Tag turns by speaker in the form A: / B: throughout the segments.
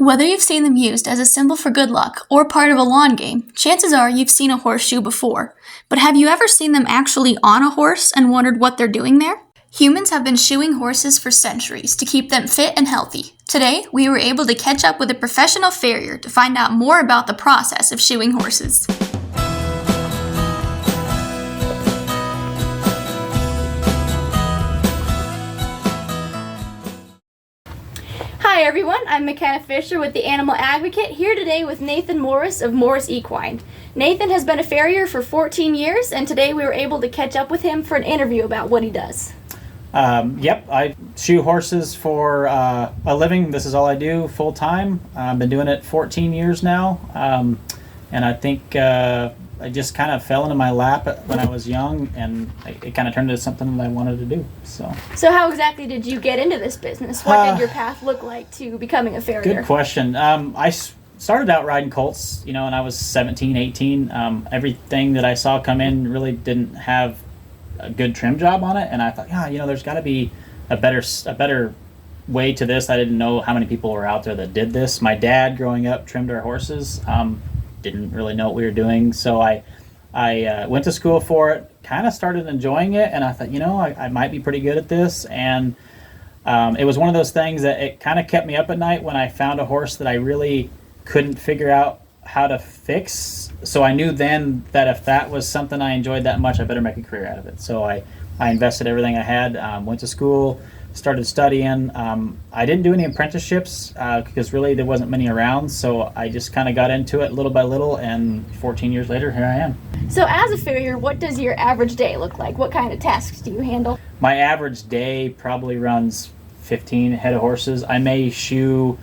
A: Whether you've seen them used as a symbol for good luck or part of a lawn game, chances are you've seen a horseshoe before. But have you ever seen them actually on a horse and wondered what they're doing there? Humans have been shoeing horses for centuries to keep them fit and healthy. Today, we were able to catch up with a professional farrier to find out more about the process of shoeing horses. Hi everyone, I'm McKenna Fisher with the Animal Advocate, here today with Nathan Morris of Morris Equine. Nathan has been a farrier for 14 years, and today we were able to catch up with him for an interview about what he does.
B: Yep, I shoe horses for a living. This is all I do full time. I've been doing it 14 years now, and I think I just kind of fell into my lap when I was young, and it kind of turned into something that I wanted to do. So
A: how exactly did you get into this business? What did your path look like to becoming a farrier?
B: Good question. I started out riding colts, when I was 17, 18. Everything that I saw come in really didn't have a good trim job on it, and I thought, there's got to be a better way to this. I didn't know how many people were out there that did this. My dad, growing up, trimmed our horses. Didn't really know what we were doing, so I went to school for it, kind of started enjoying it, and I thought, I might be pretty good at this. And it was one of those things that it kind of kept me up at night when I found a horse that I really couldn't figure out how to fix. So I knew then that if that was something I enjoyed that much, I better make a career out of it. So I invested everything I had, went to school, started studying. I didn't do any apprenticeships because really there wasn't many around, so I just kind of got into it little by little, and 14 years later, here I am.
A: So as a farrier, what does your average day look like? What kind of tasks do you handle?
B: My average day probably runs 15 head of horses. I may shoe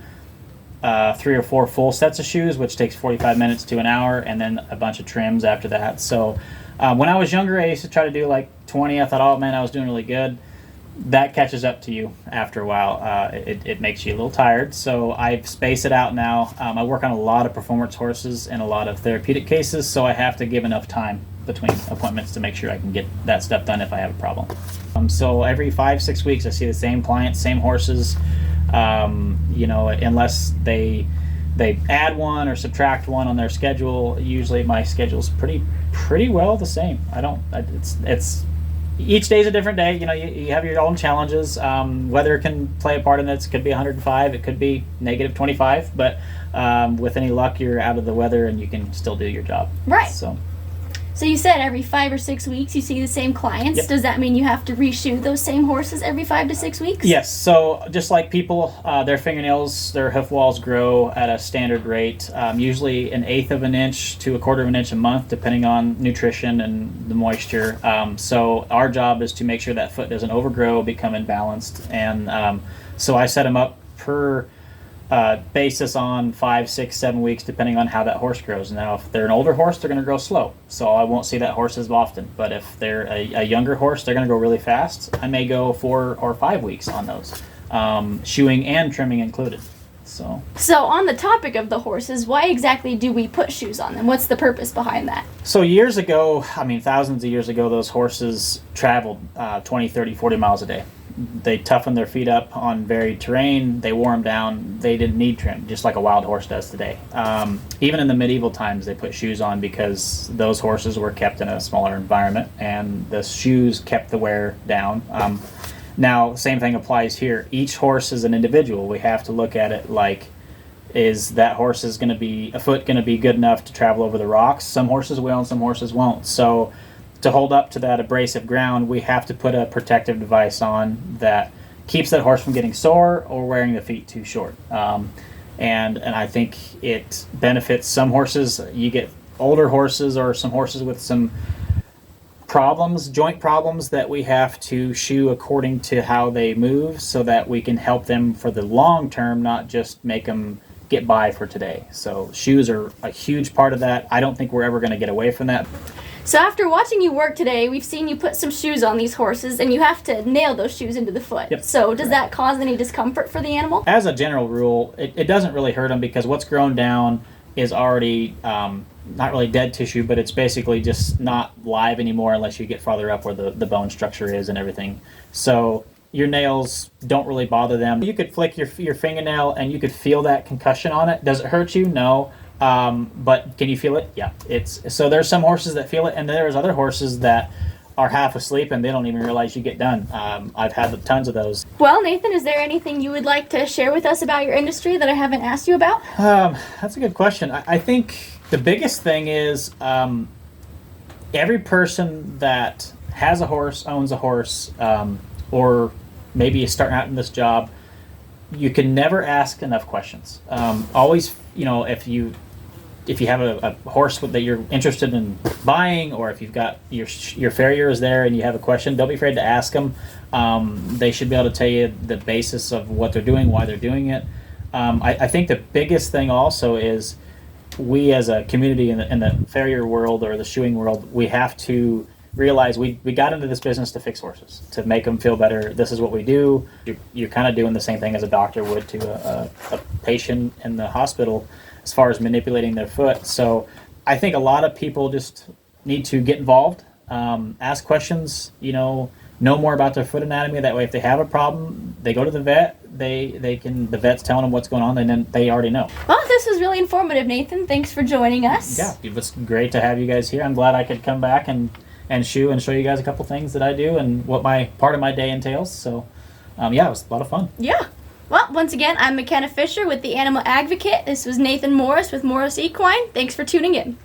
B: 3 or 4 full sets of shoes, which takes 45 minutes to an hour, and then a bunch of trims after that. So when I was younger, I used to try to do like 20. I thought, oh man, I was doing really good. That catches up to you after a while. It makes you a little tired, so I've spaced it out now. I work on a lot of performance horses and a lot of therapeutic cases, so I have to give enough time between appointments to make sure I can get that stuff done if I have a problem. So every 5-6 weeks I see the same clients, same horses, unless they add one or subtract one on their schedule. Usually my schedule's pretty well the same. It's each day's a different day. You have your own challenges. Weather can play a part in this. It could be 105. It could be negative 25. But with any luck, you're out of the weather and you can still do your job.
A: Right. So you said every 5 or 6 weeks you see the same clients.
B: Yep.
A: Does that mean you have to reshoe those same horses every 5 to 6 weeks?
B: Yes. So just like people, their fingernails, their hoof walls grow at a standard rate, usually 1/8 of an inch to 1/4 of an inch a month, depending on nutrition and the moisture. So our job is to make sure that foot doesn't overgrow, become imbalanced, and so I set them up per basis on 5, 6, 7 weeks, depending on how that horse grows. Now, if they're an older horse, they're going to grow slow, so I won't see that horse as often. But if they're a younger horse, they're going to grow really fast. I may go 4 or 5 weeks on those, shoeing and trimming included. So
A: on the topic of the horses, why exactly do we put shoes on them? What's the purpose behind that?
B: So years ago, thousands of years ago, those horses traveled 20, 30, 40 miles a day. They toughened their feet up on varied terrain. They wore them down. They didn't need trim, just like a wild horse does today. Even in the medieval times, they put shoes on because those horses were kept in a smaller environment, and the shoes kept the wear down. Now, same thing applies here. Each horse is an individual. We have to look at it like, is that horse's foot going to be good enough to travel over the rocks? Some horses will and some horses won't. So to hold up to that abrasive ground, we have to put a protective device on that keeps that horse from getting sore or wearing the feet too short. And I think it benefits some horses. You get older horses or some horses with some joint problems, that we have to shoe according to how they move so that we can help them for the long term, not just make them get by for today. So shoes are a huge part of that. I don't think we're ever going to get away from that.
A: So after watching you work today, we've seen you put some shoes on these horses, and you have to nail those shoes into the foot.
B: Yep.
A: So does that cause any discomfort for the animal?
B: As a general rule, it doesn't really hurt them, because what's grown down is already not really dead tissue, but it's basically just not live anymore unless you get farther up where the bone structure is and everything. So your nails don't really bother them. You could flick your fingernail and you could feel that concussion on it. Does it hurt you? No. But can you feel it? Yeah. So there's some horses that feel it, and there's other horses that are half asleep and they don't even realize you get done. I've had tons of those.
A: Well, Nathan, is there anything you would like to share with us about your industry that I haven't asked you about?
B: That's a good question. I think the biggest thing is every person that has a horse, owns a horse, or maybe is starting out in this job, you can never ask enough questions. Always, if you have a horse that you're interested in buying, or if you've got your farrier is there and you have a question, don't be afraid to ask them. They should be able to tell you the basis of what they're doing, why they're doing it. I think the biggest thing also is we as a community in the farrier world or the shoeing world, we have to realize we got into this business to fix horses, to make them feel better. This is what we do. You're kind of doing the same thing as a doctor would to a patient in the hospital as far as manipulating their foot. So I think a lot of people just need to get involved, ask questions, know more about their foot anatomy. That way, if they have a problem, they go to the vet. The vet's telling them what's going on, and then they already know.
A: Well, this was really informative, Nathan. Thanks for joining us.
B: Yeah, it was great to have you guys here. I'm glad I could come back and shoe and show you guys a couple things that I do and what my part of my day entails. So, it was a lot of fun.
A: Yeah. Well, once again, I'm McKenna Fisher with the Animal Advocate. This was Nathan Morris with Morris Equine. Thanks for tuning in.